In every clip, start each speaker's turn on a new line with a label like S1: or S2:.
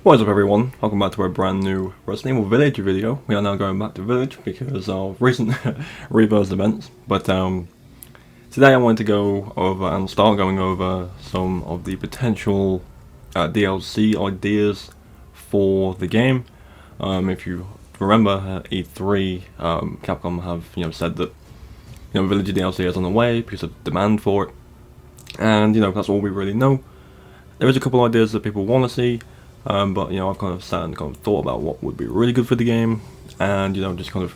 S1: What is up everyone, welcome back to a brand new Resident Evil Village video. We are now going back to Village because of recent reverse events, but today I wanted to go over and start going over some of the potential DLC ideas for the game. If you remember, E3, Capcom have said that Village DLC is on the way because of demand for it, and that's all we really know. There is a couple ideas that people want to see. But I've kind of sat and kind of thought about what would be really good for the game, and just kind of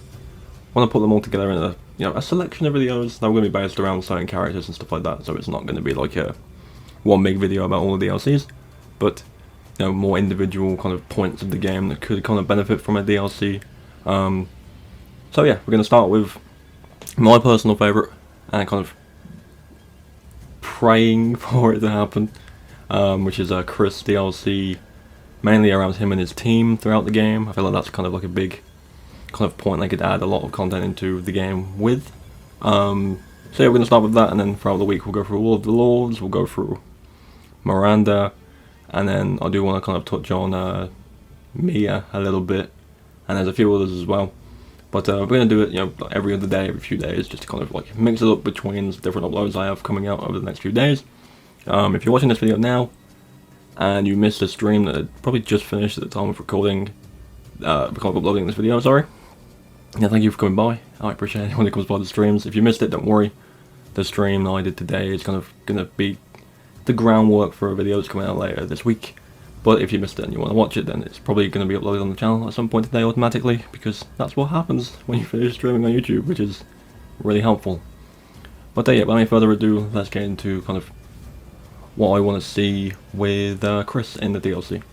S1: want to put them all together in a selection of videos that are going to be based around certain characters and stuff like that. So it's not going to be like one big video about all the DLCs, but more individual kind of points of the game that could kind of benefit from a DLC. So yeah, we're going to start with my personal favourite and kind of praying for it to happen, which is Chris DLC. Mainly around him and his team throughout the game. I feel like that's kind of like a big kind of point they could add a lot of content into the game with. So yeah, we're going to start with that, and then throughout the week we'll go through all of the lords, we'll go through Miranda, and then I do want to kind of touch on Mia a little bit, and there's a few others as well. But we're going to do it every other day, every few days, just to kind of like mix it up between different uploads I have coming out over the next few days. If you're watching this video now, and you missed a stream that had probably just finished at the time of recording, uploading this video, sorry. Yeah, thank you for coming by. I appreciate anyone who comes by the streams. If you missed it, don't worry. The stream that I did today is kind of going to be the groundwork for a video that's coming out later this week. But if you missed it and you want to watch it, then it's probably going to be uploaded on the channel at some point today automatically, because that's what happens when you finish streaming on YouTube, which is really helpful. But yeah, without any further ado, let's get into kind of what I want to see with Chris in the DLC.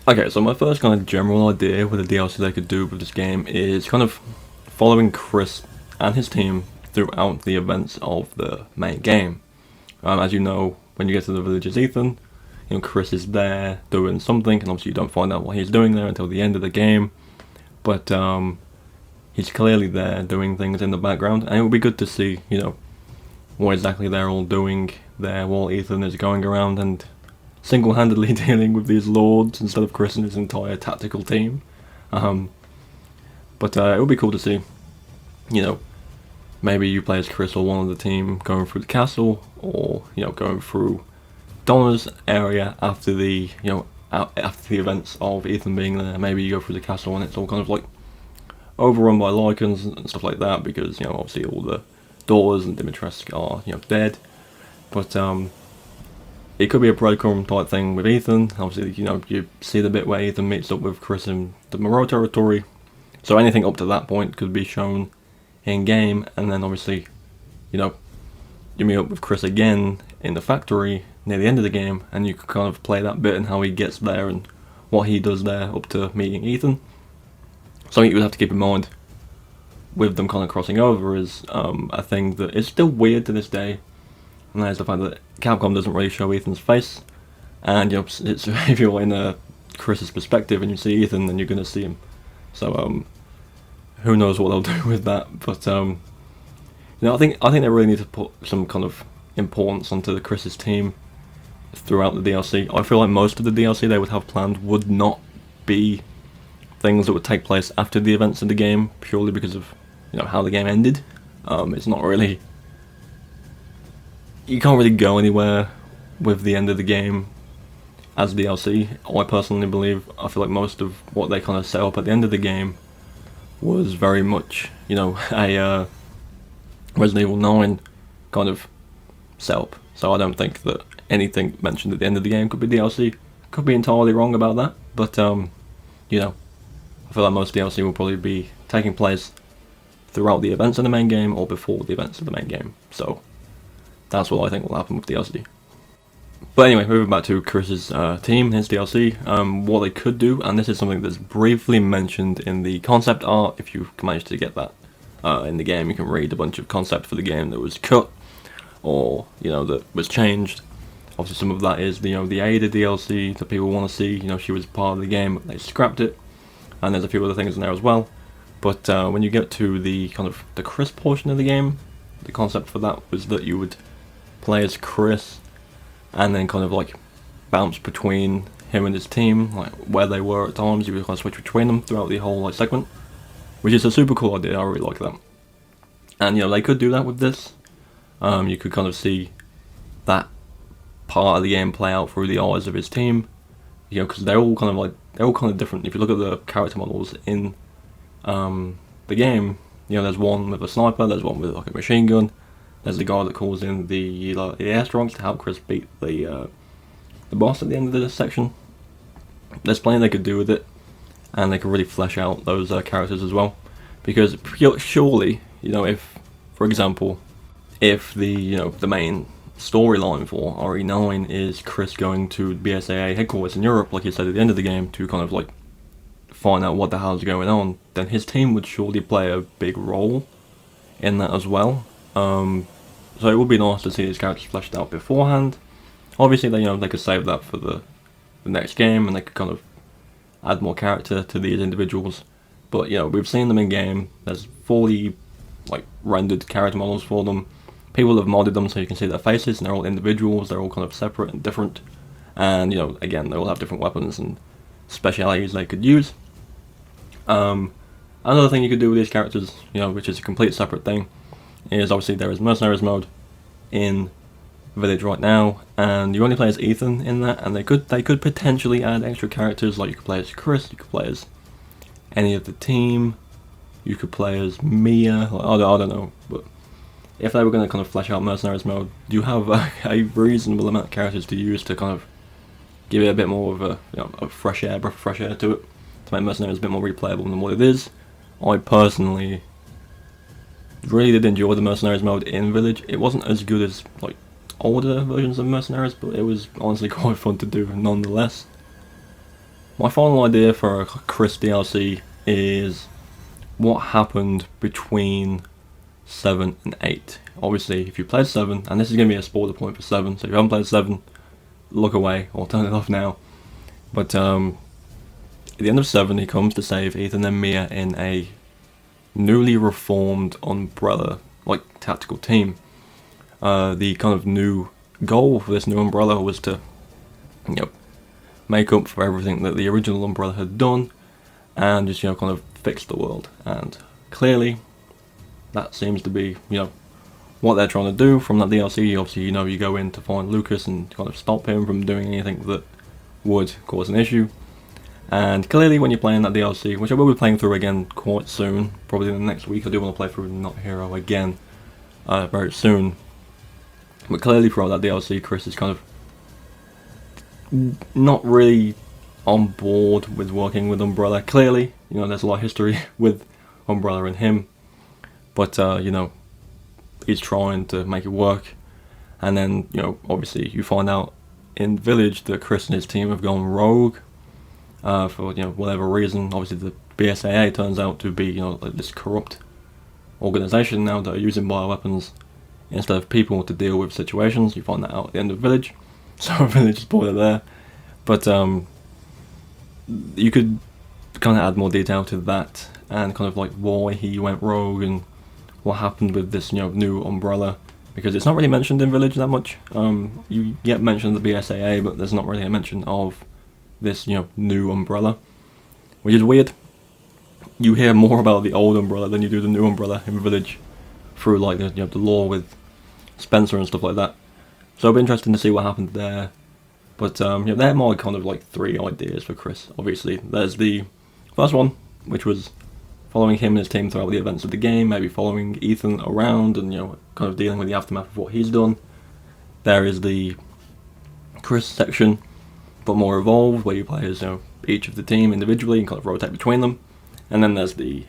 S1: Okay, so my first kind of general idea with the DLC they could do with this game is kind of following Chris and his team throughout the events of the main game. As you know, when you get to the village as Ethan, Chris is there doing something, and obviously you don't find out what he's doing there until the end of the game, but he's clearly there doing things in the background, and it would be good to see, what exactly they're all doing there while Ethan is going around and single-handedly dealing with these lords instead of Chris and his entire tactical team. But it would be cool to see, maybe you play as Chris or one of the team going through the castle, or going through Donna's area after the after the events of Ethan being there. Maybe you go through the castle and it's all kind of like overrun by Lycans and stuff like that, because obviously all the daughters and Dimitrescu are dead. But it could be a breadcrumb type thing with Ethan. Obviously, you see the bit where Ethan meets up with Chris in the Moreau territory. So anything up to that point could be shown in game, and then obviously, you meet up with Chris again in the factory near the end of the game, and you can kind of play that bit and how he gets there and what he does there up to meeting Ethan. Something you would have to keep in mind with them kind of crossing over is a thing that is still weird to this day, and that is the fact that Capcom doesn't really show Ethan's face, and it's if you're in Chris's perspective and you see Ethan, then you're going to see him. So who knows what they'll do with that? But I think they really need to put some kind of importance onto the Chris's team throughout the DLC. I feel like most of the DLC they would have planned would not be things that would take place after the events of the game, purely because of how the game ended. It's not really, you can't really go anywhere with the end of the game as DLC. I personally believe, I feel like most of what they kind of set up at the end of the game was very much a Resident Evil 9 kind of setup. So I don't think that anything mentioned at the end of the game could be DLC. Could be entirely wrong about that, but I feel like most DLC will probably be taking place throughout the events of the main game or before the events of the main game. So that's what I think will happen with DLC. But anyway, moving back to Chris's team, his DLC, what they could do, and this is something that's briefly mentioned in the concept art. If you manage to get that in the game, you can read a bunch of concept for the game that was cut, or that was changed. Obviously some of that is the Ada DLC that people want to see. She was part of the game, but they scrapped it, and there's a few other things in there as well. But when you get to the kind of the Chris portion of the game, the concept for that was that you would play as Chris and then kind of like bounce between him and his team, like where they were at times. You could kind of switch between them throughout the whole like segment, which is a super cool idea. I really like that. And they could do that with this. You could kind of see that part of the game play out through the eyes of his team. Because they're all kind of different. If you look at the character models in the game, there's one with a sniper, there's one with like a machine gun, there's the guy that calls in the airstrikes to help Chris beat the boss at the end of this section. There's plenty they could do with it, and they could really flesh out those characters as well. Because surely, if, for example, if the main storyline for RE9 is Chris going to BSAA headquarters in Europe, like you said at the end of the game, to kind of like find out what the hell's going on, then his team would surely play a big role in that as well. So it would be nice to see these characters fleshed out beforehand. Obviously, they could save that for the next game, and they could kind of add more character to these individuals. But we've seen them in game. There's fully like rendered character models for them. People have modded them so you can see their faces, and they're all individuals. They're all kind of separate and different, and again, they all have different weapons and specialities they could use. Another thing you could do with these characters, which is a complete separate thing, is obviously there is Mercenaries mode in Village right now, and you only play as Ethan in that, and they could potentially add extra characters, like you could play as Chris, you could play as any of the team, you could play as Mia, I don't know, but if they were going to kind of flesh out Mercenaries mode, you have a reasonable amount of characters to use to kind of give it a bit more of a fresh air, breath of fresh air to it, to make Mercenaries a bit more replayable than what it is. I personally really did enjoy the Mercenaries mode in Village. It wasn't as good as like older versions of Mercenaries, but it was honestly quite fun to do nonetheless. My final idea for a Chris DLC is what happened between 7 and 8. Obviously, if you played 7, and this is going to be a spoiler point for 7, so if you haven't played 7, look away or turn it off now. But at the end of 7, he comes to save Ethan and Mia in a newly reformed Umbrella like tactical team. The kind of new goal for this new Umbrella was to make up for everything that the original Umbrella had done, and just kind of fix the world. And clearly that seems to be what they're trying to do from that DLC. Obviously, you go in to find Lucas and kind of stop him from doing anything that would cause an issue. And clearly when you're playing that DLC, which I will be playing through again quite soon, probably in the next week, I do want to play through Not Hero again very soon. But clearly throughout that DLC, Chris is kind of not really on board with working with Umbrella. Clearly, there's a lot of history with Umbrella and him, but he's trying to make it work. And then obviously you find out in Village that Chris and his team have gone rogue for whatever reason. Obviously the BSAA turns out to be like this corrupt organization now that are using bioweapons instead of people to deal with situations. You find that out at the end of Village, so Village spoiler there. But you could kind of add more detail to that, and kind of like why he went rogue and what happened with this new Umbrella, because it's not really mentioned in Village that much. You get mentioned the BSAA, but there's not really a mention of this new Umbrella, which is weird. You hear more about the old Umbrella than you do the new Umbrella in Village through like the lore with Spencer and stuff like that. So it'll be interesting to see what happened there. But they're my kind of like 3 ideas for Chris. Obviously, there's the first one, which was following him and his team throughout the events of the game, maybe following Ethan around and kind of dealing with the aftermath of what he's done. There is the Chris section, but more evolved, where you play as each of the team individually and kind of rotate between them. And then there's the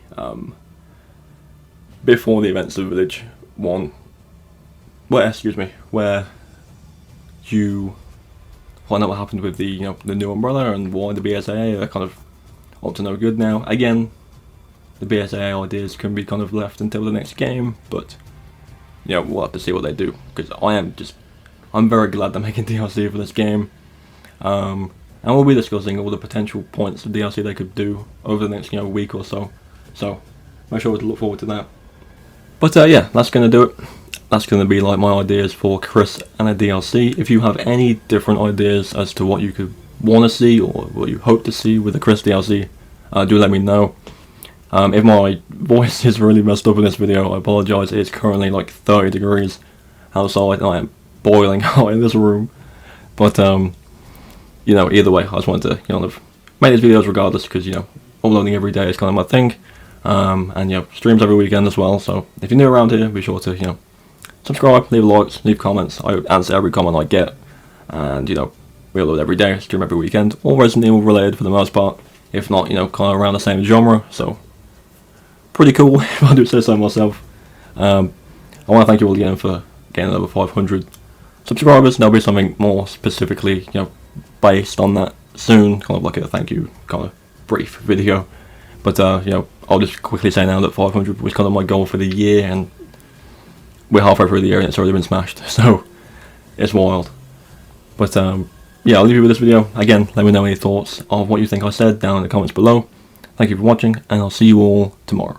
S1: before the events of Village 1, where you find out what happened with the the new Umbrella and why the BSAA are kind of up to no good now. Again, the BSAA ideas can be kind of left until the next game, but we'll have to see what they do, because I'm very glad they're making DLC for this game. And we'll be discussing all the potential points of DLC they could do over the next week or so. So make sure to look forward to that. But yeah, that's going to do it. That's going to be like my ideas for Chris and a DLC. If you have any different ideas as to what you could want to see or what you hope to see with the Chris DLC, do let me know. If my voice is really messed up in this video, I apologise. It's currently like 30 degrees outside and I am boiling hot in this room. But, you know, either way, I just wanted to, you know, make these videos regardless because, you know, uploading every day is kind of my thing. And, you know, streams every weekend as well. So if you're new around here, be sure to, you know, subscribe, leave likes, leave comments. I answer every comment I get. And, you know, we upload every day, stream every weekend. All Resident Evil related for the most part. If not, you know, kind of around the same genre. So, pretty cool if I do say so myself. I want to thank you all again for getting over 500 subscribers. There'll be something more specifically, you know, based on that soon. Kind of like a thank you, kind of brief video. But, you know, I'll just quickly say now that 500 was kind of my goal for the year. And we're halfway through the year and it's already been smashed. So, it's wild. But, yeah, I'll leave you with this video. Again, let me know any thoughts of what you think I said down in the comments below. Thank you for watching, and I'll see you all tomorrow.